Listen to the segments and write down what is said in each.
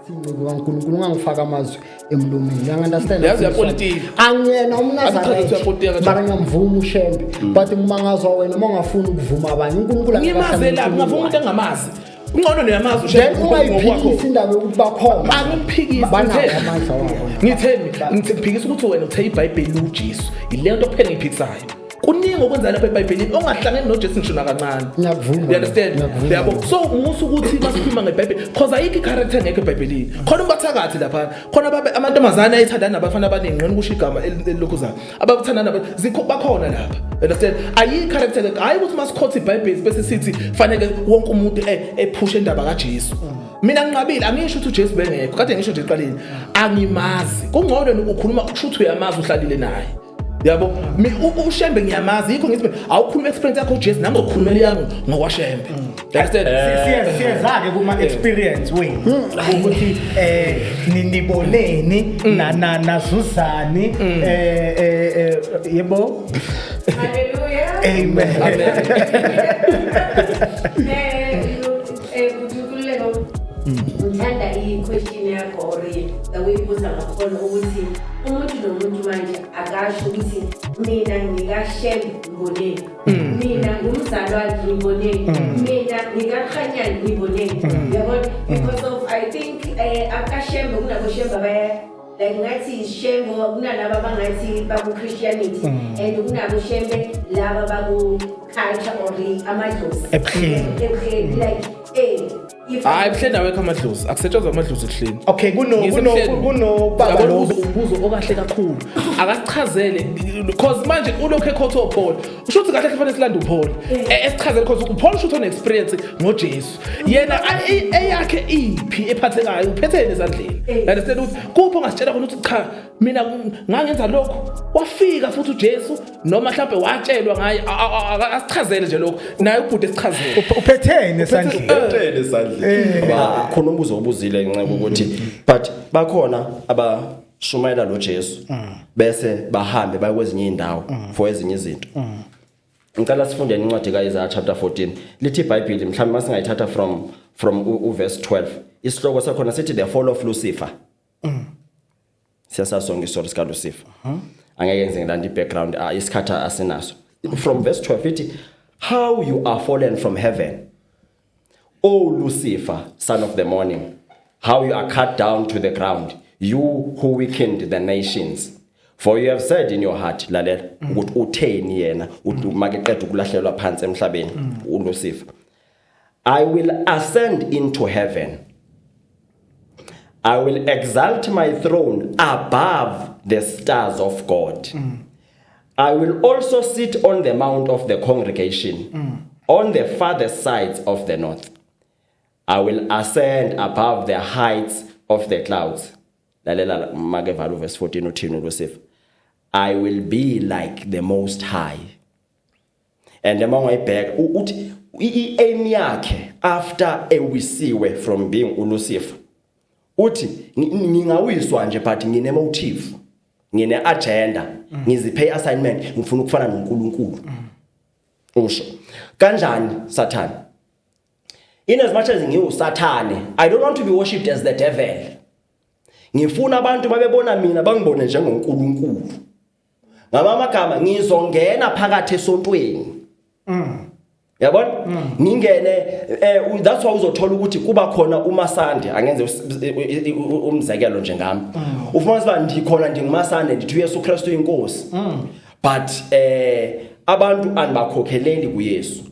uNkulunkulu ungangifaka amazwi emlomeni. You understand? Yazi yapolitiki. Angiyena umNazareth. Mara ngiyamvuma uShembe. But ngimangazwa wena mongafuna ukuvuma abanye. uNkulunkulu ngimazela ngavuma umuntu engamazi. Ungcono neyamazi uShembe ngokuphikisa indaba yokuthi bakhona. Angiphikisi ngitheni ngiphikisa ukuthi wena uthe iBhayibheli uJesu. Ilento kuphela ngiphikisayo. Kuningi okwenza lapha eBhayibhelini ongahlangene noJesu ngishona kancane. Ngiyavuma. You understand? Yabo. So umusu ukuthi masikhuluma ngeBhayibheli because ayikho icharacter ngeke eBhayibhelini. Khona umbathakathi lapha. Khona amantombazana ayithandana nabafana abaningi ngene kusho igama elokuzana. Abathandana zikho bakhona lapha. You understand? Ayikho character hayi ukuthi masikhotha iBhayibheli bese sithi fanele wonke umuntu ephushe indaba kaJesu. Mina nginqabile angisho ukuthi uJesu bengekho. Kade ngisho nje eqaleni. Angimazi. Kungcono ukhuluma kushuthi uyamazi uhlalile naye. Yabo uShembe ngiyamazi yikho ngithi awukhuluma experience yakho uJesu nami ngokukhulumela yami ngokwaShembe. Understand? Siyazake kuma experience wenu ukuthi niboneni nazuzani yebo. Hallelujah. Amen. Ngithanda i-question yakho or the way ubuza ngakhona ukuthi umuntu nomuntu manje akasho ukuthi mina ngikaShembe ngiboneni, mina ngumzalwane ngiboneni, mina ngikaKhanyani ngiboneni. Yabona, because of I think akaShembe kunaboShembe abaya like ngathi Shembe kunalabo abangathi baku Christianity and kunaboShembe laba baku culture or amadlozi like hayi kuhlenda wekho amadlozi akusetshenzwa amadlozi kuhleni. Okay kuno baba lo umbuzo okahle kakhulu akachazele because manje ulokho ekhotho uPaul usho ukuthi kahle kufanele silande uPaul esichazele because uPaul usho ukuthi experience ngoJesu yena eyakhe iphi ephathekayo uphethene ezandleni. Understand ukuthi kupho ongasitshela khona ukuthi cha mina ngangenza lokho wafika futhi uJesu noma mhlawumbe watshelwa ngaye asichazele nje lokho naye ubhuti esichazele uphethene esandleni. Khona umbuzo obuzile ngenxa ukuthi but bakhona abashumayela noJesu bese bahambe baye kwezinye indawo for ezinye izinto. Ngicela sifunde incwadi kaIsaiah chapter 14 lithi iBhayibheli mhlawumbe masingayithatha from verse 12 isihloko sakhona sithi the fall of Lucifer. Siyasasonga istory sika Lucifer. Angeke ngize ngilanda ibackground isikhatha asinaso. From verse 12 ithi how you are fallen from heaven, O Lucifer, son of the morning, how you are cut down to the ground, you who weakened the nations. For you have said in your heart, lalela, ukuthi utheni yena, makeqeda ukulahlelwa phansi emhlabeni, uLucifer. I will ascend into heaven. I will exalt my throne above the stars of God. I will also sit on the mount of the congregation, on the farthest sides of the north. I will ascend above the heights of the clouds. Lalela makevala verse 14 uthini uLucifer. I will be like the Most High. And among my back uthi aim yakhe after ewisiwe from being uLucifer. Uthi ngingawiswa nje but ngine motive, ngine agenda, ngiziphe assignment ngifuna ukufana noNkulunkulu. Usho kanjani Satan? In as much as ngiuSathane, I don't want to be worshipped as the devil. Ngifuna abantu babebona mina bangibone njengoNkulunkulu. Ngamagama ngizongena phakathi esontweni. Yabona? Ngingene that's why uzothola ukuthi kuba khona uMasande angenze umzekelo nje ngami. Ufuna siba ndikhona ndinguMasande ndithi uYesu Kristu inkosi. But abantu andibakhokheleli kuYesu.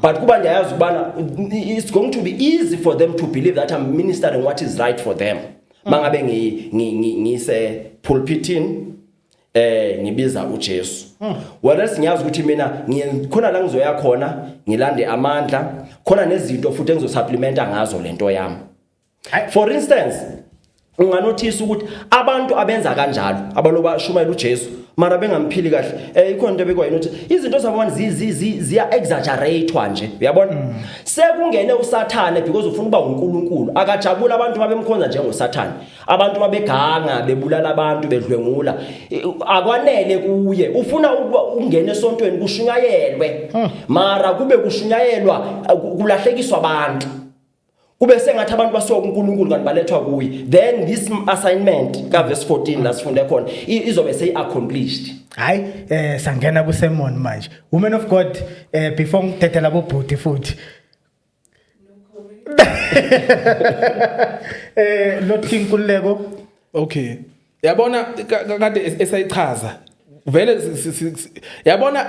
But kuba ndiyazi ukubana it's going to be easy for them to believe that I'm ministering what is right for them. Mangabe ngise pulpitin ngibiza uJesu. Whereas ngiyazi ukuthi mina khona la ngizoya khona ngilande amandla khona nezinto futhi engizosupplementa ngazo lento yami. For instance unganotice ukuthi abantu abenza kanjalo abaloba shumayela uJesu mara bengamphili kahle ikhona into bekwayo ukuthi izinto zabanye ziya exaggeratewa nje uyabona sekungene uSathane because ufuna ukuba uNkulunkulu akajabula abantu babemkhonza njengoSathane abantu babeganga bebulala abantu bedlwengula akwanele kuye ufuna ungene esontweni kushunyayelwe mara kube kushunyayelwa kulahlekiswa abantu kube sengathi abantu basuka kuNkulunkulu kanti balethwa kuye, then this assignment ka verse 14 la sifunde khona izobe sey accomplished. Hayi sangena ku sermon manje. Woman of God before ngithethe labo bhuti futhi. Lothi inkululeko. Okay. Yabona kade esayichaza. Vele yabona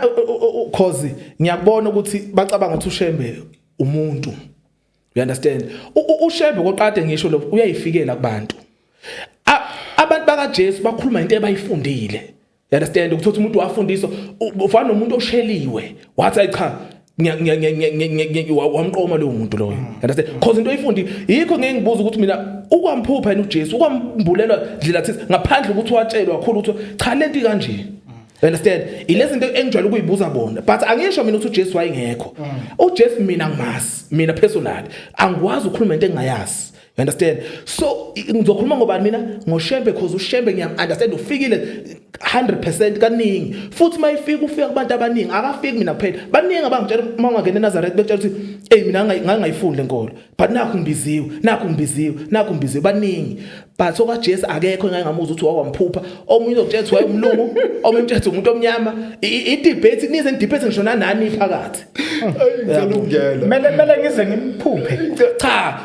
cause ngiyabona ukuthi bacabanga ukuthi uShembe umuntu. You understand? uShembe koqade ngisho lo uyayifikela kubantu. Abantu baka Jesu bakhuluma into ebayifundile. You understand? Ukuthola umuntu wafundiswa ufana nomuntu osheliwe. Wathi cha wamqoma lo muntu loyo. Understand? Cause into oyifundi yikho ngeke ngibuza ukuthi mina ukwamphupha yena uJesu ukwambulela dlela thize ngaphandle ukuthi watshelwa kakhulu ukuthi cha lento kanje. Understand? Ilezi into engijwayele ukuyibuza bona, but angisho mina ukuthi uJesu wayengekho. uJesu mina ngimazi, mina personally angikwazi ukukhuluma into engingayazi. You understand? So ngizokhuluma ngobani mina ngoShembe because uShembe ngiyam-understand ufikile 100% kaningi. Futhi mayifika ufika kubantu abaningi akafiki mina kuphela. Baningi abangitshela mawungangena eNazareth betshela ukuthi hey mina ngangayifuni lenkolo. But nakho ngibiziwe baningi. But okaJesu akekho engangamuza ukuthi wakwamphupha. Omunye uzokutshela ukuthi wayemlungu, omunye utshela ukuthi umuntu omnyama. I-debate nize debate ngishona nani phakathi. Ngicela ukungena. Mele ngize ngimphuphe. Cha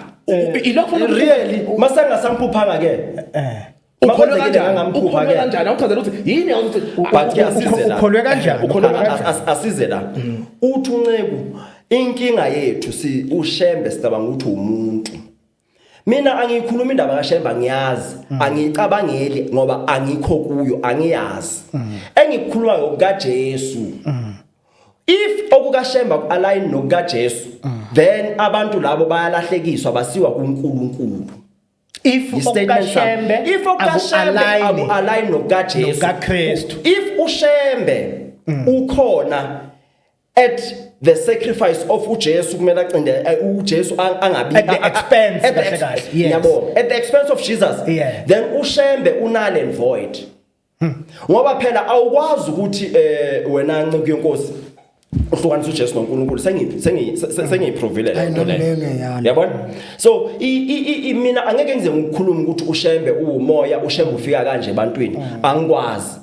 ilokho really masangasamphuphanga ke ukholwe kanjani awuchazela ukuthi yini ukuthi but kuyasiza ukholwe kanjani asize la uthi unceku inkinga yethu si uShembe sicabanga ukuthi umuntu mina angikhuluma indaba kaShembe ngiyazi angicabangeli ngoba angikho kuyo angiyazi engikhuluma ngokukaJesu if okukaShembe align nokukaJesu then abantu labo bayalahlekiswa basiwa kuNkulunkulu. If okaShembe align nokukaJesu nokuKristu. If uShembe ukhona at the sacrifice of uJesu kumele acinde uJesu angabi at the expense yabo at the expense of Jesus, then uShembe unale and void. Ngoba phela awukwazi ukuthi wena ncike yenkosi uhlukanisa uJesu noNkulunkulu sengiyiprovile lento le. Yabona? So mina angeke ngize ngikhuluma ukuthi uShembe umoya uShembe ufika kanje ebantwini angikwazi.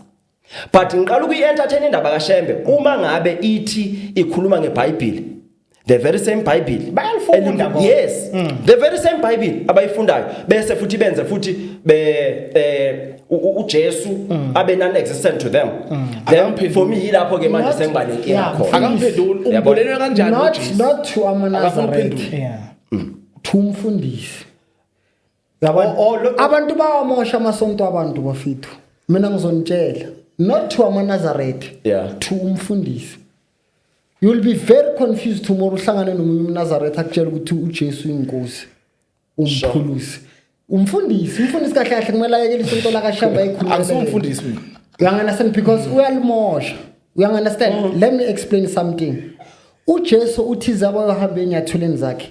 But ngiqala ukuyi-entertain indaba kaShembe uma ngabe ithi ikhuluma ngeBhayibheli, the very same Bible bayalifunda. Yes, the very same Bible abayifundayo bese futhi benze futhi uJesu abe non-existent to them. Then for me yilapho ke manje sengibaleke khona. Akamphenduli umbulelwe kanjani uJesu? Not to amaNazareth. To umfundisi. Yabona abantu bawamosha amasonto abantu bafithu. Mina ngizonitshela not to amaNazareth. To umfundisi. You'll be very confused tomorrow uhlangane nomunye umNazareth akutshela ukuthi uJesu inkosi. Umphulusi. Umfundisi kahle kahle kumele ayekele isonto lakaShembe ayikhuluma. Akusumfundisi mina. You understand because uyalimosha. You understand? Let me explain something. uJesu uthiza abayohamba enyathuleni zakhe.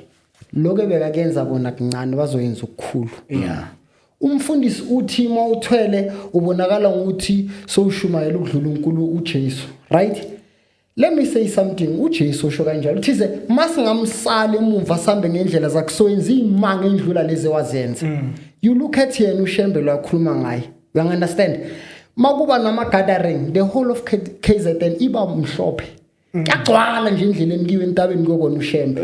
Lokho bekakenza bona kancane bazoyenza ukukhulu. Umfundisi uthi uma uthwele ubonakala ukuthi sowushumayela ukudlula uNkulunkulu uJesu. Right? Let me say something. uJesu usho kanjalo uthize masingamsala emuva sambe ngendlela zakhe soyenza imanga endlula lezi wazenza. You look at yena uShembe lakhuluma ngaye. You understand? Makuba nama gathering the whole of KZN iba mhlophe. Kagcwala nje endleleni kiwe entabeni kokona uShembe.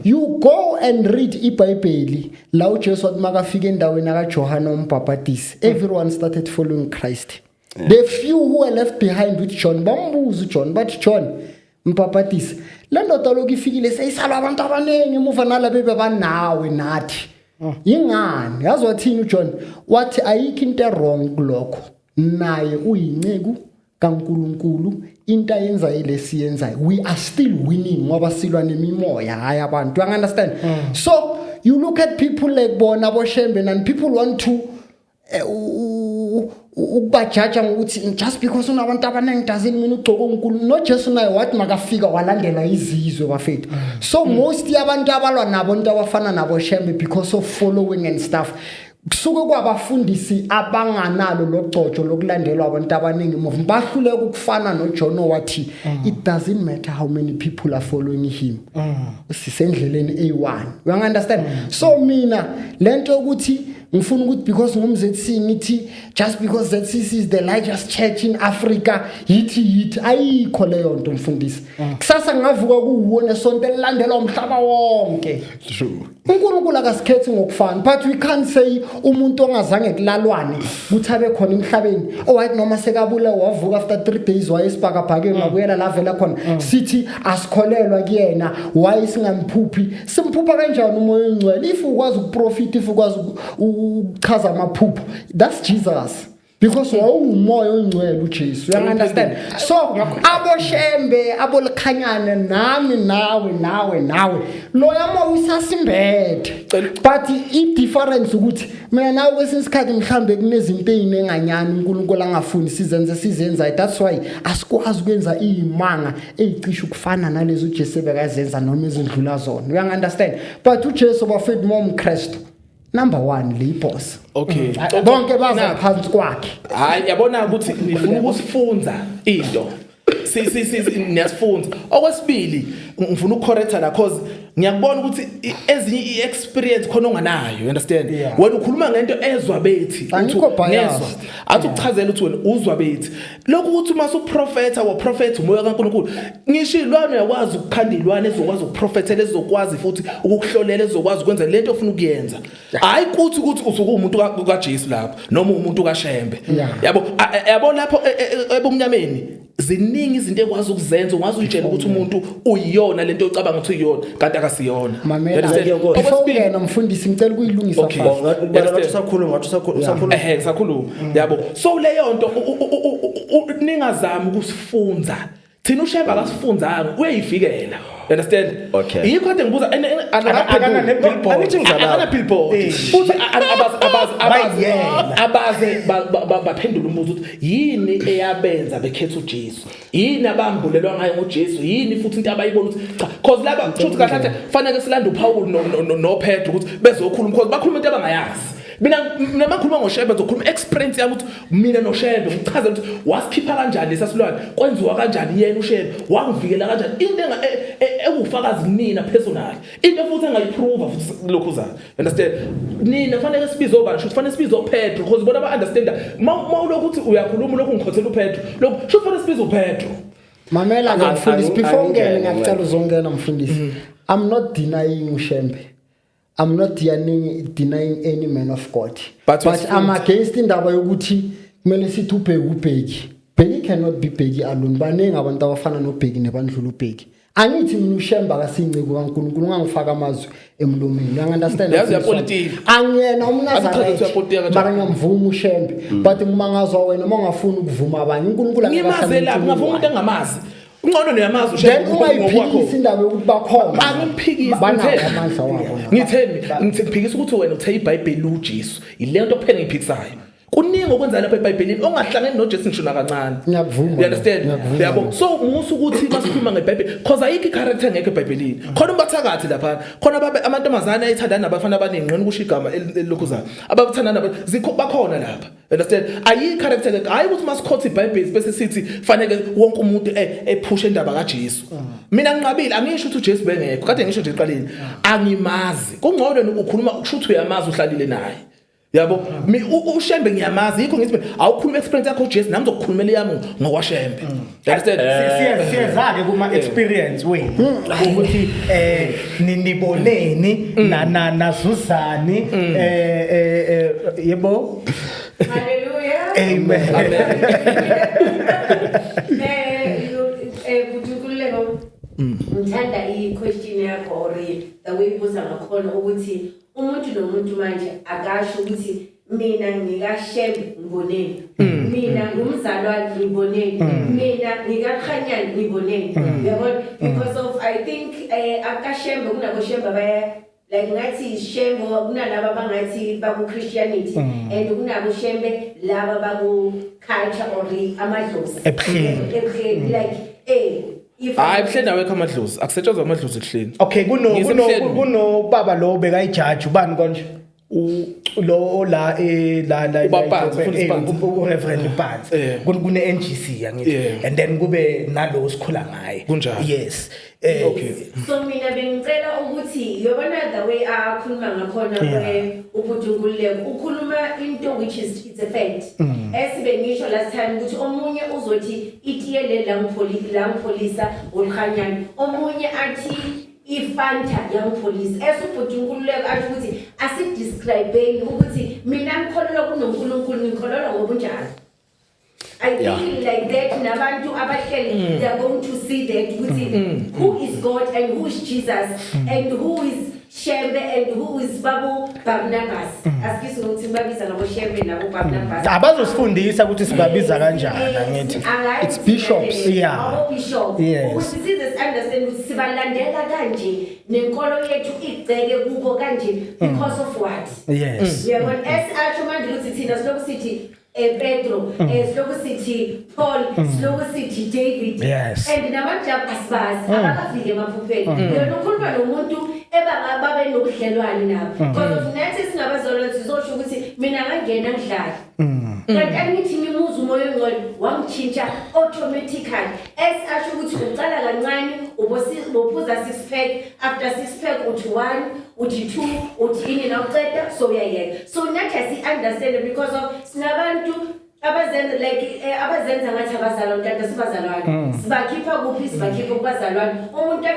You go and read iBhayibheli la uJesu wathi makafika endaweni kaJohana uMbhaphatisi. Everyone started following Christ. The few who were left behind with John bambuza John but John Mbhaphatisi le ndoda lokhu ifikile seyisalwa abantu abanengi emuva nalabo bebanawe nathi. Yingani yazi wathini uJohn wathi ayikho into wrong kulokho naye uyinceku kaNkulunkulu into ayenza ilesiyenzayo we are still winning ngoba silwa nemimoya hayi abantu. You understand? So you look at people like bona boShembe and people want to ukubajaja ngokuthi just because unabantu abaningi doesn't mean ugcoka uNkulunkulu. No Jesu naye wathi makafika walandela izizwe bafethu. So most yabantu abalwa nabo into abafana nabo Shembe because of following and stuff kusuke kwabafundisi abanganalo locojo lokulandelwa abantu abaningi emuva bahluleka ukufana noJohn wathi it doesn't matter how many people are following him sisendleleni A1 you understand so mina lento ukuthi ngifuna ukuthi because ngumZC ngithi just because ZCC is the largest church in Africa yithi ayikho leyo nto mfundisi kusasa ngavuka kuwona sonto elilandelwa umhlaba wonke True. uNkulunkulu akasikhethi ngokufana but we can't say umuntu ongazange kulalwane kuthi abe khona emhlabeni owathi noma sekabula wavuka after 3 days wayesibhakabhake ngakuyela la vela khona sithi asikholelwa kuyena wayesingamphuphi simphupha kanjani umoya ongcwele if ukwazi ukuprofit if ukwazi ukuchaza amaphupho that's Jesus because wawumoya ongcwele uJesu you understand so aboshembe abolikhanyane nami nawe lo yama usasimbethe but I difference ukuthi mina nawe kwesinsikhathi mhlambe kunezinto ezinenganyani uNkulunkulu angafuni sizenza that's why asikwazi ukwenza izimanga ezicisha ukufana nalezo uJesu bekazenza noma ezindlula zona you understand but uJesu bafethu momKristu number 1 le boss okay bonke baza phansi kwakhe hayi yabona ukuthi nifuna ukusifunza into niyasifunza okwesibili ngifuna ukucorrecta la cause ngiyakubona ukuthi ezinye iexperience khona onganayo you understand wena ukhuluma ngento ezwa bethi ngezwa athi ukuchazela ukuthi wena uzwa bethi lokhu ukuthi uma usuprofeta wa prophet umoya kaNkulunkulu ngisho ilwane uyakwazi ukukhandilwane ezokwazi ukuprofethela ezokwazi futhi ukukuhlolela ezokwazi ukwenza lento ofuna ukuyenza hayi ukuthi usuke umuntu kaJesu lapho noma umuntu kaShembe yabo lapho ebumnyameni ziningi izinto ekwazi ukuzenza ungazi utshela ukuthi umuntu uyiyona lento ocabanga ukuthi uyiyona kanti akasiyona mamela ngiyona mfundisi ngicela ukuyilungisa ngathi usakhuluma sakhuluma yabo so leyo nto ningazami ukusifunza thina uShembe akasifunzanga uyayifikela understand yikho kade ngibuza akana billboard futhi abaze baphendula umbuzo ukuthi yini eyabenza bekhetha uJesu yini abambulelwa ngayo ngoJesu yini futhi into abayibona ukuthi cha cause laba futhi kahle fanele silande uPaul no Pedro ukuthi bezokhuluma because bakhuluma into abangayazi mina namakhuluma ngoShembe ngizokhuluma experience yami ukuthi mina noShembe ngichaza ukuthi wasikhipha kanjani lesasilwane kwenziwa kanjani yena uShembe wangivikela kanjani into ewufakazi nina personally into futhi engayiprove futhi lokho za understand nina fanele sibize obani futhi fanele sibize uPedro because bona ba understand mawulokhu uthi uyakhuluma lokhu ngikhothela uPedro lokhu futhi fanele sibize uPedro mamela ngafundisi before ungene ngiyacela uzongena mfundisi I'm not denying uShembe I'm not denying any man of God but I'm against indaba yokuthi kumele sithi ubheki cannot be bheki alone banenge abantu abafana nobheki nebandlula ubheki angithi mina uShembe akasinceku kaNkulunkulu ungangifaka amazwi emlomeni you understand angiyena umNazareth mara ngiyamvuma uShembe but ngimangazwa wena mongafuna ukuvuma abanye uNkulunkulu ngimazela ngingavuma umuntu engamazi ungcono neyamazi uShembe ngokwakho indaba yokuthi bakhona angiphikisi amandla wabo ngithemphikisa ukuthi wena uthe iBhayibheli uJesu ilento kuphela ngiphikisayo kuningi okwenza lapha eBhayibhelini ongahlangene noJesu ngisho nakancane ngiyakuvuma you understand yabo so musu ukuthi masikhuluma ngeBhayibheli because ayikho icharacter ngeke eBhayibhelini khona umbathakathi lapha khona amantombazana ayithandana nabafana abaningi ukusho igama elokhuzayo abathandana bakhona lapha understand ayikho character ngeke hayi ukuthi masikhotha iBhayibheli bese sithi fanele wonke umuntu ephushe indaba kaJesu mina nginqabile angisho ukuthi uJesu bengekho kade ngisho nje eqaleni angimazi kungcono ukhuluma ukusho ukuthi uyamazi uhlalile naye yabo uShembe ngiyamazi yikho ngithi awukhuluma experience yakho uJesu nami ngizokukhulumela yami ngokwaShembe understand siyezake kuma experience wenu ukuthi niboneni nazuzani yebo haleluya amen kujukuleko ngithanda iquestion yakho or the way ubuza ngakhona ukuthi umuntu nomuntu manje akasho ukuthi mina ngikaShembe ngiboneni mina ngumzalwane ngiboneni mina ngikaKhanyani ngiboneni yabona because of I think akaShembe kunaboShembe baya like ngathi Shembe kunalabo abangathi baku Christianity and kunaboShembe laba baku culture or amadlozi ebuhleni like hayi ebuhleni awekho amadlozi akusetshenzwa amadlozi ebuhleni okay kuno baba lo beka ijaji ubani konje lo la la Ubaphansi, ufundisa Phansi. Reverend Phansi Yeah. kune NGC yangithi Yeah. and then kube nalo sikhula ngaye Kunjalo. yes Okay. So mina bengicela ukuthi yobona the way akhuluma ngakhona ukuthi uNkululeko ukhuluma into which is it's a fact. Esibe ngisho last time ukuthi omunye uzothi itiyele la ngipholisa uLkhanyana omunye athi iFanta yangipholisa esubhuti uNkululeko athi ukuthi asidescribeni ukuthi mina ngikholelwa kunoNkulunkulu ngikholelwa ngobunjalo. I feel like that nabantu abahleli they are going to see that who is God and who is Jesus and who is Shembe and who is Babu Barnabas. Askisi ukuthi babiza ngabo Shembe nabo Barnabas. abazosifundisa ukuthi sibabiza kanjani angithi It's bishops. Yeah. Bishop. Yes. Ukuthi size understand ukuthi sibalandela kanje nenkolo yethu igceke kubo kanje because of what? yes Yeah, when asho manje ukuthi thina siloku sithi Pedro, siloku sithi Paul, siloku sithi David. Yes. And namanje asibazi abakafike emaphupheni. Yena ukhuluma nomuntu babe nobudlelwane nabo. Because nathi singabazalwane sizosho ukuthi mina ngangena ngidlala. Kanti angithi ngimuza umoya ongcwele wangichintsha automatically. Asho ukuthi uqala kancane ubophuza 6 pack after 6 pack uthi 1 uthi 2 uthi ini na uqeda so uyayeka. So nathi asi understand because of sinabantu abazenza like abazenza ngathi abazalwane kanti sibazalwane. Sibakhipha kuphi sibakhipha kubazalwane. Umuntu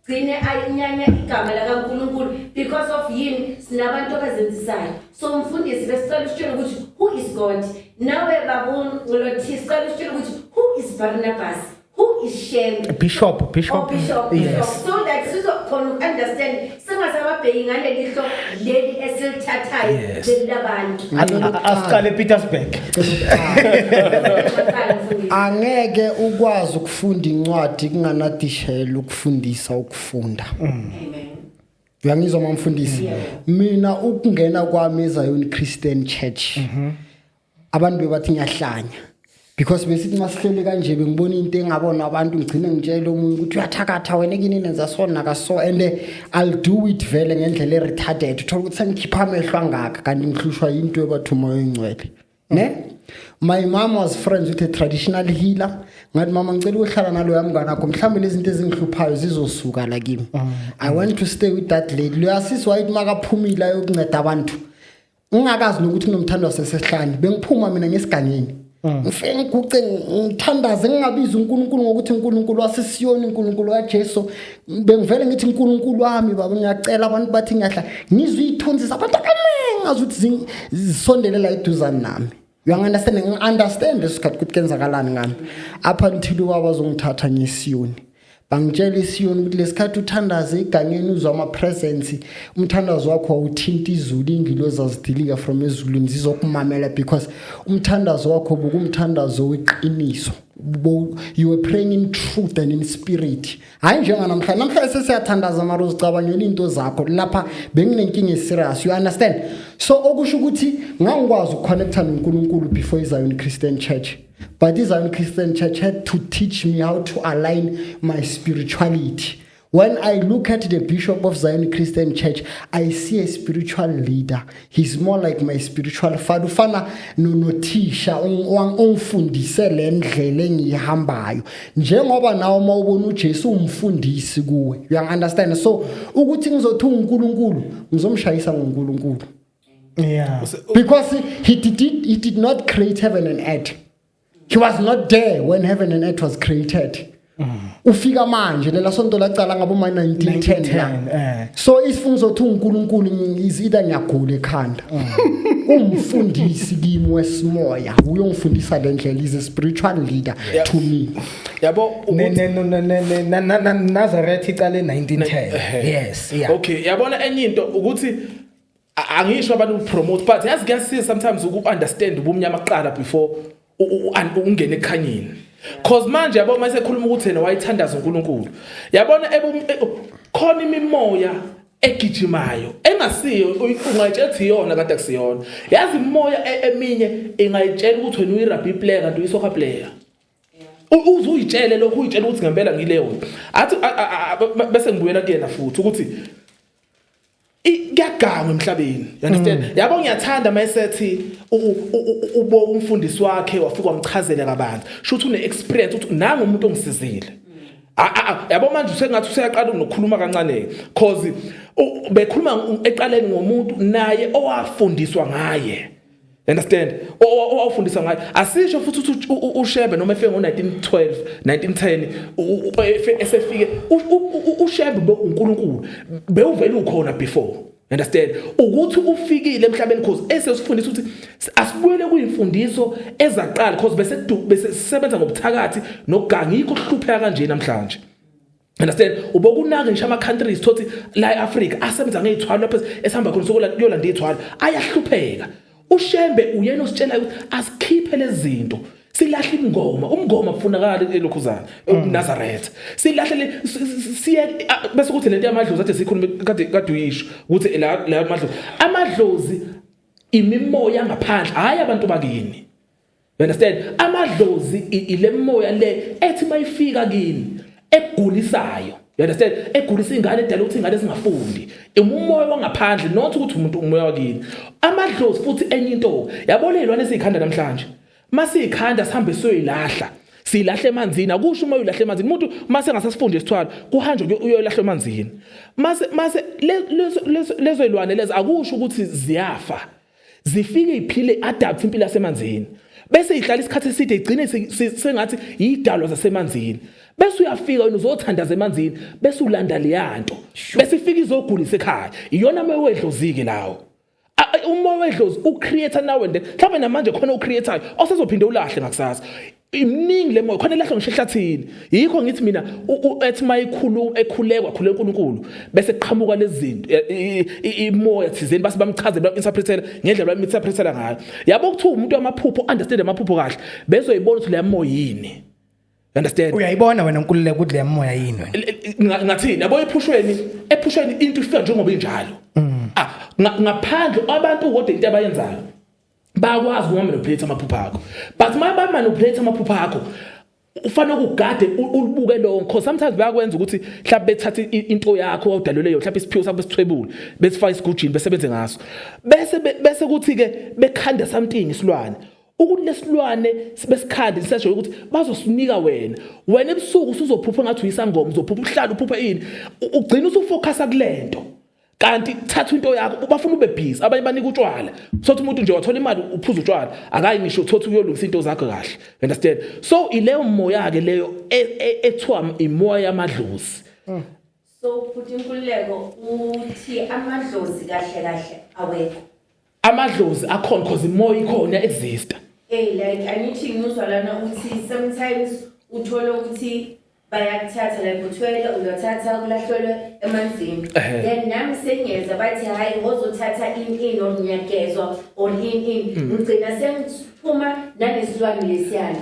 gcine ayinyanya igama la kaNkulunkulu because of yini sinabantu abazenzisayo. So mfundisi besicela usitshele ukuthi who is God? Nawe babon ngolothi sicela usitshele ukuthi who is Barnabas? Who is Shem? bishop Yes. So that sizo khona understand singasababheki ngale lihlo leli esilithathayo Yes. lelabantu. asiqale Petersburg angeke ukwazi ukufunda incwadi kunganadishela ukufundisa ukufunda. Amen. Uyangizwa mamfundisi? Mina ukungena kwami eZion Christian Church abantu bebathi ngiyahlanya because besithi masihlele kanje bengibona into engabona abantu ngigcine ngitshela umuntu ukuthi uyathakatha wena kini nenza sona ka so and I'll do it vele ngendlela eretarded uthola ukuthi sengikhipha amehlo angaka kanti ngihlushwa into ebathuma oyingcwele ne. My mom was friends with a traditional healer. Ngathi mama ngicela ukuhlala nalo yamngana akho mhlambe lezi zinto ezingihluphayo zizosuka la kimi. I went to stay with that lady. Lo yasisi wayithi makaphumila yokunceda abantu. Ngingakazi nokuthi kunomthando wasesehlane. Bengiphuma mina ngesigangeni. Ngifike ngiguce ngithandaze ngingabiza uNkulunkulu ngokuthi uNkulunkulu wasesiyoni uNkulunkulu kaJesu. Bengivele ngithi uNkulunkulu wami baba ngiyacela abantu bathi ngiyahla. Ngizwe ithonzi zabantu abaningi ngazuthi zisondelela eduzane nami. You understand lesikhathi ukuthi kenzakalani ngami apha until ubaba zongithatha ngeSiyoni bangitshela iSiyoni ukuthi lesikhathi uthandaze igangeni uzwa ama presence umthandazo wakho awuthinta izulu ingilozi azidilika from ezulwini zizokumamela because umthandazo wakho bokumthandazo weqiniso you were praying in truth and in spirit hayi njenga namhlanje sesiyathandaza mara uzicabangela into zakho lapha benginenkinga eserious you understand so okusho ukuthi ngangikwazi ukuconnecta noNkulunkulu before iZion Christian Church but iZion Christian Church had to teach me how to align my spirituality. When I look at the bishop of Zion Christian Church, I see a spiritual leader. He's more like my spiritual father. Ufana nonotisha ongifundise le ndlela engihambayo. Njengoba nawo mawubona uJesu umfundisi kuwe. You understand? So ukuthi ngizothi uNkulunkulu, ngizomshayisa ngoNkulunkulu. yeah Because he did not create heaven and earth. He was not there when heaven and earth was created. Ufika manje lela sonto lacala ngabo ma 1910 la. So isifunzo thi uNkulunkulu is either ngiyagula ekhanda. Umfundisi kimi wesimoya uyongifundisa le ndlela is a spiritual leader to me. Yabo Nazareth iqale 1910 yes yeah okay yabona enye into ukuthi angisho abantu promote but yazi kuyasiza sometimes uku-understand ubumnyama kuqala before ungene ekhanyeni cause manje yabo mase khuluma ukuthi yena wayithandaza uNkulunkulu yabona khona imimoya egijimayo engasiyo ungayitshela ukuthi iyona kade akusiyona yazi imoya eminye ingayitshela ukuthi wena uyi-rugby player kanti uyi-soccer player uzuyitshele lokho uyitshela ukuthi ngempela ngileyo athi bese ngibuyela kuyena futhi ukuthi kuyaganga emhlabeni you understand yabo ngiyathanda mayesethi ubo umfundisi wakhe wafika wamchazela kabanzi shothi une experience uthi nanga umuntu ongisizile yabo manje usengathi useyaqala ukukhuluma kancane cause bekhuluma eqaleni ngomuntu naye owafundiswa ngaye understand owafundiswa ngaye asisho futhi ukuthi uShebe noma efike ngo1912 1910 esefike uShebe uNkulunkulu bewuvela ukhona before understand ukuthi ufikile emhlabeni cause esesifundisa ukuthi asibuyele kuyimfundiso ezaqala cause bese sisebenza ngobuthakathi nokuganga yikho kuhlupheka kanje namhlanje understand ubokunaka ngisho ama countries thothi la eAfrica asebenza ngezithwalo lapho esihamba khona sokulanda izithwalo ayahlupheka uShembe uyena ositshela ukuthi asikhiphe lezi zinto silahle umngoma kufunakala elokhuzana eNazaretha silahle siye bese kuthi lento yamadlozi athi sikhuluma kade uyisho ukuthi la amadlozi imimoya ngaphandle hayi abantu bakini you understand amadlozi ile moya le ethi mayifika kini egulisayo you understand egulisa ingane edala ukuthi ingane ezingafundi umoya wangaphandle not ukuthi umuntu umoya wakini amadlozi futhi enye into yabolelwana esikhanda namhlanje masikhanda sihambe soyilahla silahle emanzini akusho uma uyilahle emanzini umuntu mase ngasasifunde isithwalo kuhanjwe uyoyilahla emanzini mase lezo ilwane lezi akusho ukuthi ziyafa zifike iphile adapt impilo yasemanzini bese ihlala isikhathi eside igcine sengathi yidalwa zasemanzini bese uyafika wena uzothandaza emanzini bese ulanda leyanto bese ifika izogulisa ekhaya iyona mewedlozike lawo umoya wedlozi ucreator nawe mhlawumbe namanje khona ucreator osezophinde ulahle ngakusasa imningi le moya khona elahlwa ngishehlathini yikho ngithi mina ethi mayikhulu ekhulekwa khule uNkulunkulu bese qhamuka lezi zinto imoya thizeni base bamchazela interpretela ngendlela bamiterpretela ngayo yabo kuthi umuntu wamaphupho understand amaphupho kahle bezoyibona ukuthi le moya yini understand uyayibona wena uNkululeko ukuthi le moya yini wena ngathini yabo ephushweni into ifika njengoba injalo ngaphandle abantu kodwa into abayenzayo bakwazi ukumanipulate amaphupho akho but uma manipulate amaphupho akho ufanele ukugade ulibuke lo because sometimes bayakwenza ukuthi mhlawumbe bethatha into yakho awudalelweyo mhlawumbe isiphiwo sakho besithwebule besifaka isigujini besebenze ngaso bese kuthi ke bekhanda something isilwane ukuthi lesilwane besikhandi sisho ukuthi bazosinika wena ebusuku usuzophupha ngathi uyisangoma uzophupha uhlala uphupha ini ugcina usufocus kulento kanti thatha into yakho bafuna ube busy abanye banika utshwala sothi umuntu nje wathola imali uphuza utshwala akayi ngisho thothi uyolungisa into zakho kahle understand so ileyo moya ke leyo ethiwa imoya yamadlozi so futhi Nkululeko uthi amadlozi kahle awekho amadlozi akhona because imoya ikhona exist like angithi ngizwa lana uthi sometimes uthola ukuthi bayakuthatha la kuthwele uyothatha kulahlelwe emanzini then nami sengeza bathi hayi ngozothatha in or ngiyagezwa or in ngicina sengiphuma nanesilwane lesiyana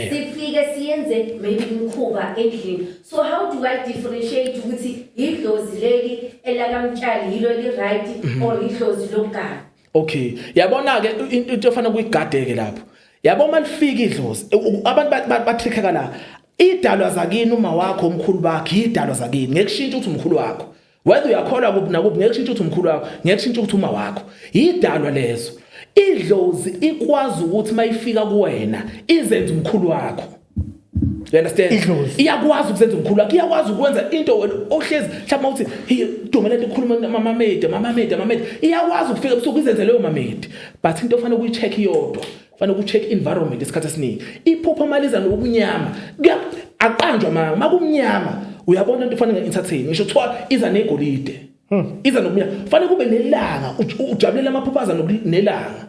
sifike siyenze maybe imkhuba endlini so how do I differentiate ukuthi idlozi leli elakamtshali yilo li right or idlozi lokuganga okay yabona ke into efana kuyigadeke lapho yabo malifika idlozi abantu bathikeka la idalwa zakini uma wakho omkhulu bakho idalwa zakini ngekushintsha ukuthi umkhulu wakho whether uyakholwa kuphi nakuphi ngekushintsha ukuthi umkhulu wakho ngekushintsha ukuthi uma wakho idalwa lezo idlozi ikwazi ukuthi mayifika kuwena izenze umkhulu wakho you understand iyakwazi ukuzenza umkhulu wakho iyakwazi ukwenza into wena ohlezi mhlawumbe uthi hey dumelele ukukhuluma mama mede iyakwazi ukufika ebusuku izenze leyo mamede but into ofanele ukuyicheck iyodwa fanele ukucheck environment isikhathi esiningi iphupha maliza nokunyama aqanjwa makumnyama uyabona into fanele entertain ngisho kuthiwa iza negolide iza nokunyama fanele kube nelanga ujabulela amaphuphaza nelanga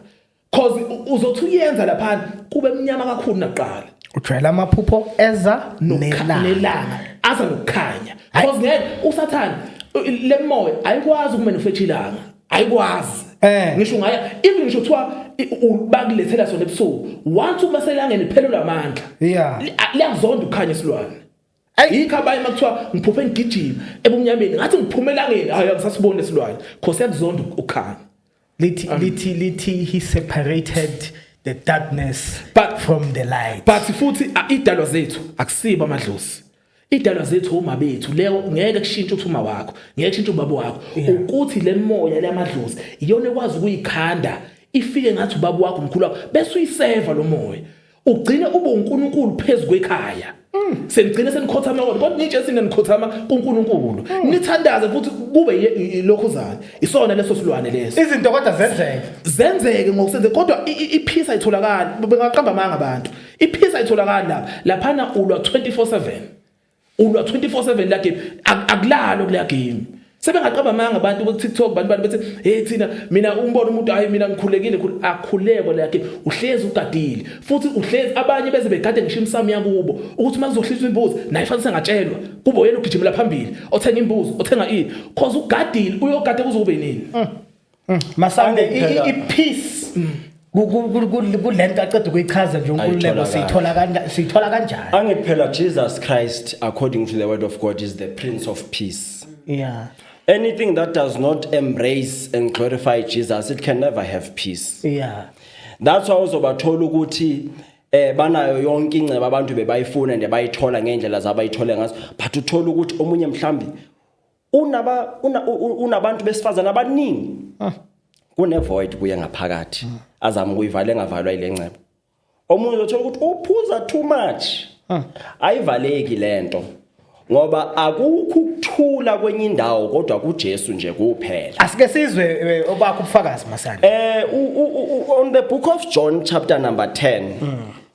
cause uzothi uyenza lapha kube emnyama kakhulu naqala ujwayela amaphupho eza nelanga aza nokukhanya cause ngeke usathana le moya ayikwazi ukumanufacture ilanga ayikwazi ngisho ngaya even ngisho kuthiwa bakulethela sona ebusuku once umaselangeni phelelwa amandla liyazonda ukukhanya isilwane yikho abanye makuthiwa ngiphuphe ngigijima ebumnyameni ngathi ngiphume elangeni hayi ngisasibone isilwane because yakuzonda ukukhanya lithi he separated the darkness from the light but futhi idalwa zethu akusiba amadlozi idalwa zethu uma bethu leyo ngeke kushintshe uthuma wakho ngeke kushintshe ubaba wakho ukuthi le moya leyamadlozi iyona ekwazi ukuyikhanda ifike ngathi ubaba wakho umkhulu wakho bese uyiseva lo moya ugcine ube uNkulunkulu phezulu kwekhaya senigcine senikhothama kodwa nitshe sinenikhothama kuNkulunkulu nithandaze futhi kube lokhuzana isona leso silwane leso izinto kodwa zenzeke ngokusenze kodwa ipeace ayitholakala bengaqamba manga abantu ipeace ayitholakala laphana ulwa 24/7 ulwa 24/7 la game akulalo kule game sebengaqamba manga abantu ku TikTok bantu bethi hey thina mina umbona umuntu hayi mina ngikhulekile akhuleko la game uhlezi ugadile futhi uhlezi abanye beze begade ngisho imsamo yakubo ukuthi makuzohlisa imbuzi naye fanele sengatshelwa kube yena ugijimela phambili othenga imbuzi othenga ini cause ugadile uyogade kuzobe nini Masande ipeace kulento aceda ukuyichaza nje uNkululeko sithola kanjani angithi phela Jesus Christ according to the word of God is the prince of peace. Yeah. Anything that does not embrace and glorify Jesus, it can never have peace. Yeah. That's why uzobathola ukuthi banayo yonke inceba abantu bebayifuna nje bayithola ngendlela zabayithole ngazo but uthola ukuthi omunye mhlambi unabantu besifazana abaningi kune void kuye ngaphakathi azama ukuyivale engavalwa ile nceba omunye uzothola ukuthi uphuza too much ayivaleki lento ngoba akukho ukuthula kwenye indawo kodwa kuJesu nje kuphela asike sizwe obakho ubufakazi Masande on the book of John chapter number 10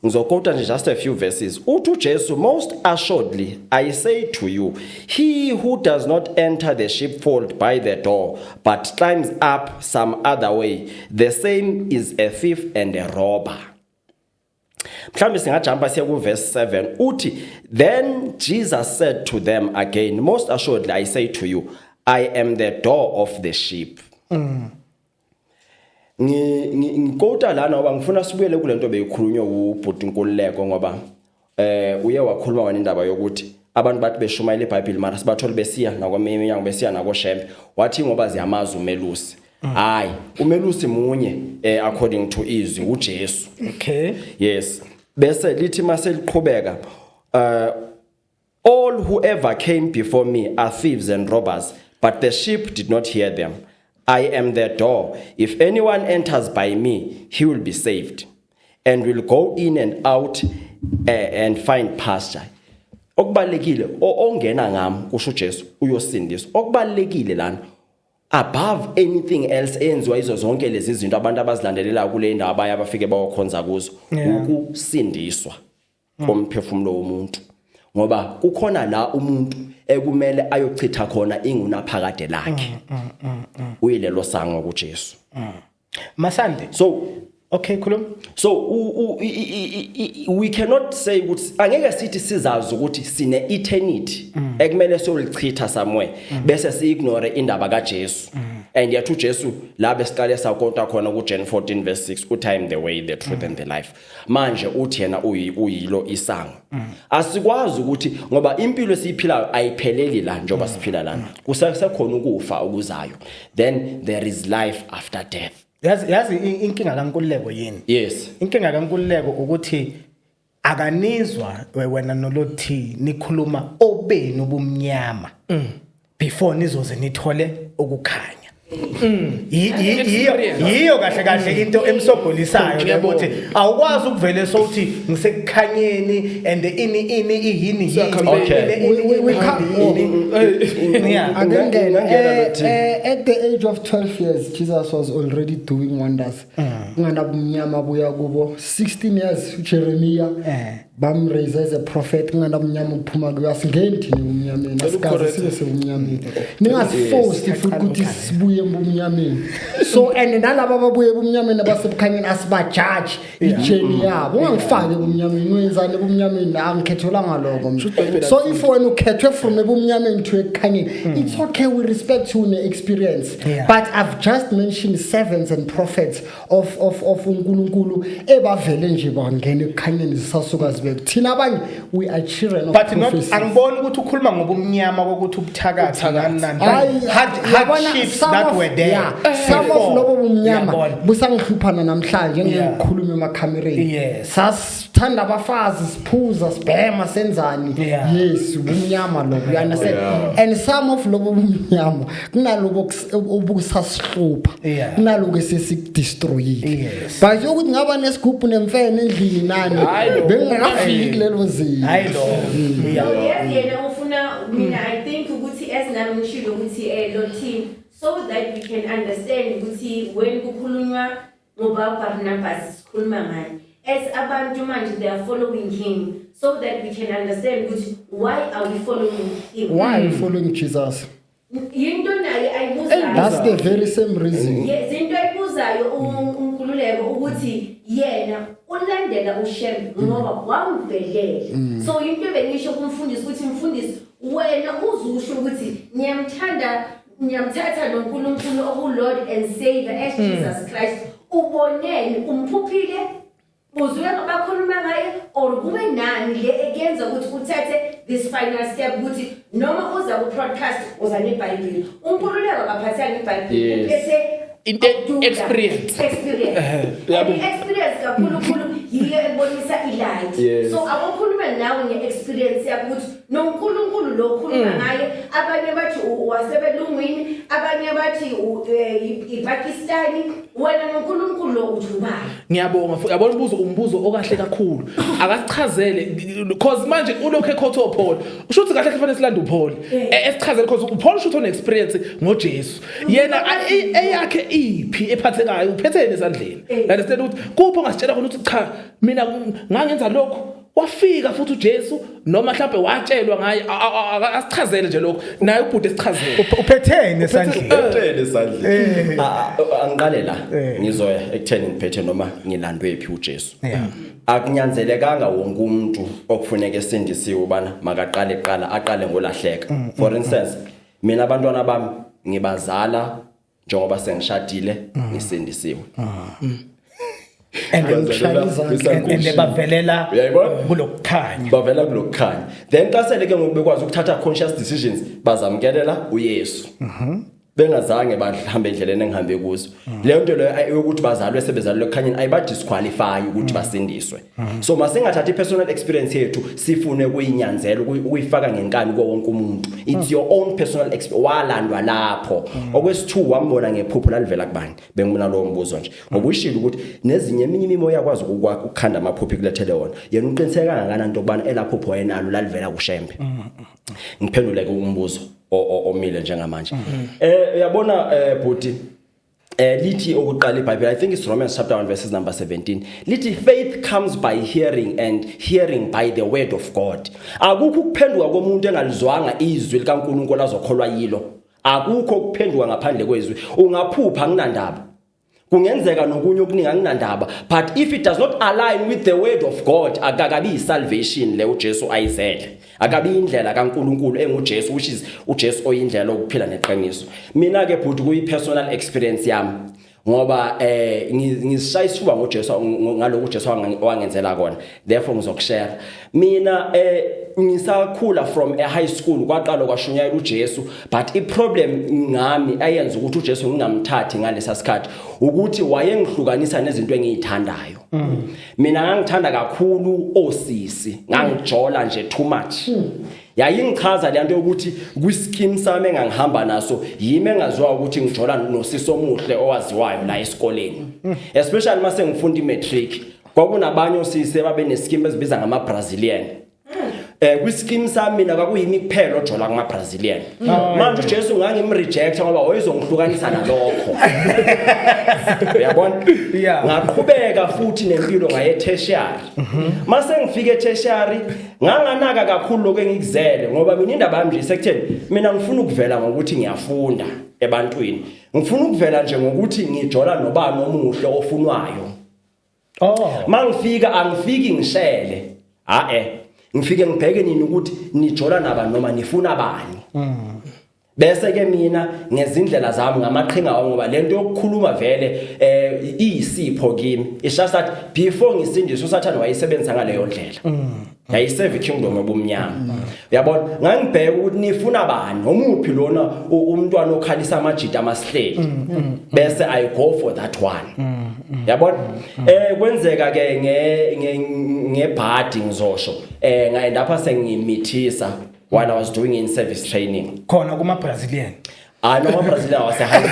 ngizokota nje just a few verses uthi uJesu most assuredly I say to you he who does not enter the sheepfold by the door but climbs up some other way the same is a thief and a robber. Mhlambe singajumpa siya ku verse 7 uthi then Jesus said to them again most assuredly I say to you I am the door of the sheep. Ngikota lana ngoba ngifuna sibuyele kulento beyikhulunywa uBhuti Nkululeko ngoba uye wakhuluma wena indaba yokuthi abantu bathi beshumayela iBhayibheli mara sibathola besiya nakwaMeminyango besiya nakoShembe wathi ngoba ziyamaza umelusi hayi umelusi munye according to izwi uJesu. Okay. Yes bese lithi maseliqhubeka all whoever came before me are thieves and robbers but the sheep did not hear them. I am the door. If anyone enters by me, he will be saved and will go in and out and find pasture. Okubalekile ongena ngami kusho uJesu uyosindiswa. Okubalekile lana above anything else enziwa izo zonke lezi izinto abantu abazilandelela kule ndawo abaya abafike bayokhonza kuzo ukusindiswa komphefumulo womuntu ngoba kukhona la umuntu ekumele ayochitha khona ingunaphakade lakhe uyilelo sango kuJesu. Masande So okay khuluma so we cannot say ukuthi angeke sithi sizazi ukuthi sine eternity ekumele siyolichitha somewhere bese siignore indaba kaJesu and yethu uJesu la besiqale sakonta khona ku John 14 verse 6 uthi I am the way the truth and the life manje uthi yena uyilo isango asikwazi ukuthi ngoba impilo esiphilayo ayipheleli la njoba siphila lana kusekhona ukufa okuzayo then there is life after death. Yazi inkinga kaNkululeko yini? Yes. Inkinga kaNkululeko ukuthi akanizwa wena nolothi nikhuluma obeni ubumnyama before nizoze nithole ukukhanya. Yiyo kahle into emsobholisayo ukuthi awukwazi ukuvele sokuthi ngisekukhanyeni and yini at the age of 12 years Jesus was already doing wonders. Ngandabumnyama buya kubo 16 years Jeremiah bamraise as a prophet ngandabumnyama uphuma kuyasingeni thina umnyameni asikaze sibe sebumnyameni ningasforce futhi ukuthi sibuye ebumnyameni so and nalabo ababuye ebumnyameni abasebukhanyeni asibajudge ijeni yabo ungangifake ebumnyameni wenzani ebumnyameni angikhethelanga lokho so if wena ukhethwe from ebumnyameni to ekhanyeni it's okay we respect you ne experience but I've just mentioned servants and prophets of uNkulunkulu ebavele nje bangena ekhanyeni sisasuka zibe thina abanye we are children of but not angiboni ukuthi ukhuluma ngobumnyama kokuthi ubuthakathi nani hardships that were there some of lobo bumnyama busangihluphana namhlanje ngikhuluma emakhamereni sithanda abafazi siphuza sibhema senzani Yeah. yes ubumnyama lo you understand and some of lobo bumnyama kunalobo obukusasihlupha Yeah. kunalobo esesikudestroyile Yes. but ukuthi ngaba nesigubhu nemfene endlini nani bengingafiki kulelo zinga hayi lo So yes, yena ufuna mina I think ukuthi as nami ngishilo ukuthi lo team so that we can understand ukuthi when kukhulunywa ngoba Barnabas sikhuluma ngani as abantu manje they are following him so that we can understand ukuthi why are we following him. why are you following Jesus Yinto naye ayibuzayo. that's the very same reason Yes, into ayibuzayo uNkululeko ukuthi yena ulandela uShem ngoba wamvelela. So into bengisho kumfundisi ukuthi mfundisi wena uzusho ukuthi ngiyamthatha noNkulunkulu oku-Lord and Savior as Jesus Christ. Uboneni umphuphile uzwe abakhuluma ngaye or kube nani le ekenza ukuthi uthathe this final step ukuthi noma uza ku podcast uza neBhayibheli uNkululeko akaphathanga iBhayibheli bese experience yabo experience kakhulu yiyo ebonisa ilight Yes. so abakhuluma nawe ngeexperience yakho ukuthi noNkulunkulu lo khuluma ngaye abanye bathi wasebelungwini abanye bathi iPakistani wena noNkulunkulu lo uthubani. Ngiyabonga yabona umbuzo okahle kakhulu akasichazele because manje ulokho ekhotho Paul usho ukuthi kahle kufanele silande uPaul esichazele because uPaul usho une experience ngoJesu yena eyakhe iphi ephathekayo uphethene esandleni understand ukuthi kupho ngasitshela khona ukuthi cha mina ngangenza lokho wafika futhi uJesu noma mhlawumbe watshelwa ngaye asichazele nje lokho naye ubhuti esichazele uphethene esandleni Uphethene esandleni angiqale la ngizoya ekutheni ngiphethe noma ngilandwe phi uJesu akunyanzelekanga wonke umuntu okufuneka esindisiwe ubana makaqale aqale ngolahleka for instance mina abantwana bami ngibazala njengoba sengishadile ngisindisiwe and bavelela kulokukhanya bavela kulokukhanya then xa sele ke ngoku bekwazi ukuthatha conscious decisions bazamkelela uYesu bengazange bahambe endleleni engihambe kuzo leyo nto leyo ukuthi bazalwe sebezalwe ekhanyeni ayiba disqualify ukuthi basindiswe so masingathatha ipersonal experience yethu sifune kuyinyanzela ukuyifaka ngenkani kwa wonke umuntu it's your own personal experience walandwa lapho okwesithu wambona ngephupho lalivela kubani bengibona lo mbuzo nje ngoba uyishilo ukuthi nezinye eminye imimo yakwazi ukukhanda amaphupho kulethele wona yena uqiniseka kangakanani into kubana elaphupho wayenalo lalivela kuShembe ngiphendule umbuzo omile njengamanje uyabona bhuti lithi okuqala iBhayibheli I think it's Romans chapter 1 verses number 17 lithi faith comes by hearing and hearing by the word of God akukho ukuphenduka komuntu engalizwanga izwi likaNkulunkulu azokholwa yilo akukho ukuphenduka ngaphandle kwezwi ungaphupha nginandaba kungenzeka nokunye okuningi anginandaba but if it does not align with the word of God akakabi salvation le uJesu ayizele akabi indlela kaNkulunkulu enguJesu which is uJesu oyindlela okuphila neqiniso mina ke bhuti kuyi personal experience yami ngoba ngizishaya isifuba ngoJesu ngalokho uJesu wangenzela kona therefore ngizokushare mina ngisakhula from a high school kwaqala kwashunyayela uJesu but iproblem ngami ayenza ukuthi uJesu ngingamthathi ngalesa sikhathi ukuthi wayengihlukanisa nezinto engizithandayo mina ngangithanda kakhulu osisi ngangijola nje too much yayingichaza le nto ukuthi kwischeme sami engangihamba naso yimi engazwa ukuthi ngijola nosisi omuhle owaziwayo la esikoleni especially mase ngifunda imatric kwakunabanye osisi babe nescheme ezibiza ngama Brazilian kwischeme sami mina kwakuyimi kuphela ojola kuma Brazilian manje uJesu ngangimreject ngoba wayezongihlukanisa nalokho uyabona ngaqhubeka futhi nempilo ngaye tertiary mase ngifike etertiary nganganaka kakhulu lokho engikuzele ngoba mina indaba yami nje sekutheni mina ngifuna ukuvela ngokuthi ngiyafunda ebantwini ngifuna ukuvela nje ngokuthi ngijola nobani omuhle ofunwayo mangifika angifiki ngishele ngifike ngibheke nini ukuthi nijola naba noma nifuna bani bese ke mina ngezindlela zami ngamaqhinga wami ngoba lento yokukhuluma vele iyisipho kimi it's just that before ngisindiswe usathane wayisebenzisa ngaleyo ndlela yayiseve kingdom yobumnyama uyabona ngangibheka ukuthi nifuna bani omuphi lona umntwana okhalisa amajita amasihleli bese I go for that one yabona kwenzeka ke ngebhadi ngizosho ngaenda lapha sengimithisa while I was doing in service training khona kuma Brazilian no Brazilian wasehamba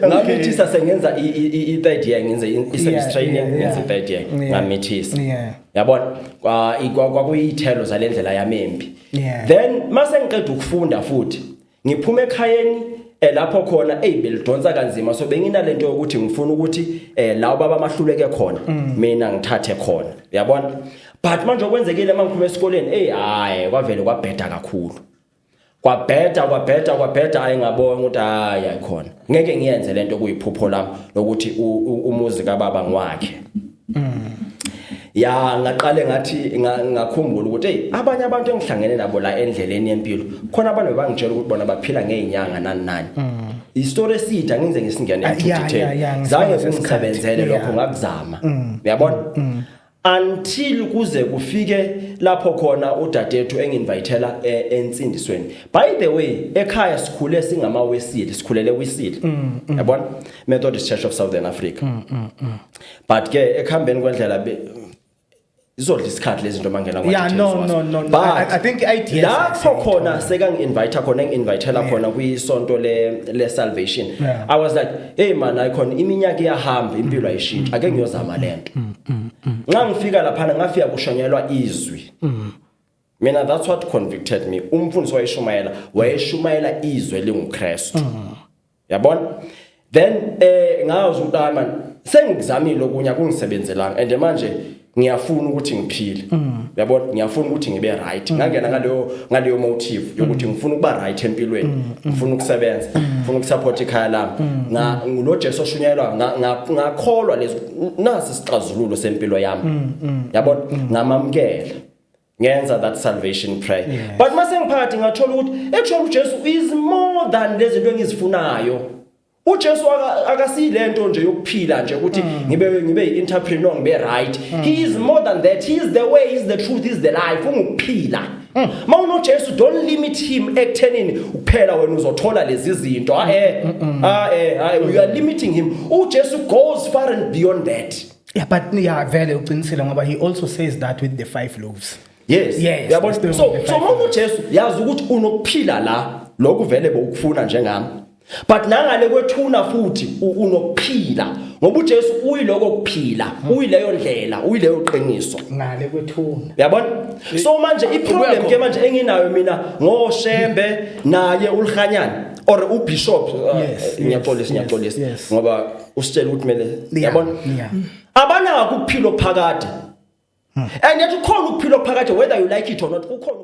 ngamithisa sengenza i-third year ngenze i-service training ngenze i-third year ngamithisa yabona kwakuyithelo zalendlela yamembi then mase ngiqeda ukufunda futhi ngiphume ekhayeni lapho khona belidonsa kanzima so benginalento ukuthi ngifuna ukuthi lawo baba mahluleke khona mina ngithathe khona yabona but manje okwenzekile mangiphume esikoleni hayi kwavele kwabheda kakhulu kwabheda ayingabona ukuthi hayi ayikhona ngeke ngiyenze lento kuyiphupho lami lokuthi umuzi kaBaba ngwakhe ya ngaqale ngathi ngakhumbula ukuthi abanye abantu engihlangene nabo la endleleni yempilo khona abantu bangitshela ukuthi bona baphila ngeenyanga nani istory esida ngenze ngisingene detail zange ngisebenzele lokho ngakuzama uyabona until kuze kufike lapho khona udadethu enginvitela ensindisweni by the way ekhaya sikhule singamawesili sikhulele wisili yabona Methodist Church of Southern Africa but ke ekhambeni kwendlela izodla isikhathi lezi zinto mangena no I think IDS lapho khona seka ngi-invite khona ngi-invitela khona kwisonto le salvation I was like hey man icon iminyaka iyahamba impilo ayishintsha ake ngiyozama lento ngangifika lapha ngafika kushonyelwa izwi mina that's what convicted me umfundisi wayeshumayela izwi linguKristu yabona then ngazi ukuthi man sengizamile okunya kungisebenzelanga and manje ngiyafuna ukuthi ngiphile uyabona ngiyafuna ukuthi ngibe right ngangena ngaleyo motive yokuthi ngifuna ukuba right empilweni ngifuna ukusebenza ngifuna ukusupport ikhaya lami ngulo Jesu oshunyayelwa ngakholwa lezi nasi isixazululo sempilo yami yabona ngamamkela ngenza that salvation prayer but mase ngiphakathi ngathola ukuthi actually uJesu is more than lezi zinto engizifunayo uJesu akasilento nje yokuphila nje ukuthi ngibe entrepreneur ngibe right he is more than that he is the way he is the truth he is the life ungukuphila mawuno Jesu don't limit him ekuthenini ukuphela wena uzothola lezi zinto you are limiting him uJesu goes far and beyond that but vele uqinisile ngoba he also says that with the 5 loaves yes yabona so mawuno Jesu yazi ukuthi unokuphila la lokhu vele bokufuna njengami but nangale kwethuna futhi unokuphila ngoba uJesu uyiloko kuphila uyileyo ndlela uyileyo qiniso ngale kwethuna uyabona so manje iproblem ke manje enginayo mina ngoShembe naye uLhanyana or uBishop ngiyaxolisa ngoba usitshela ukuthi mele uyabona abanaka ukuphila okuphakade and yet ukhona ukuphila okuphakade whether you like it or not ukhona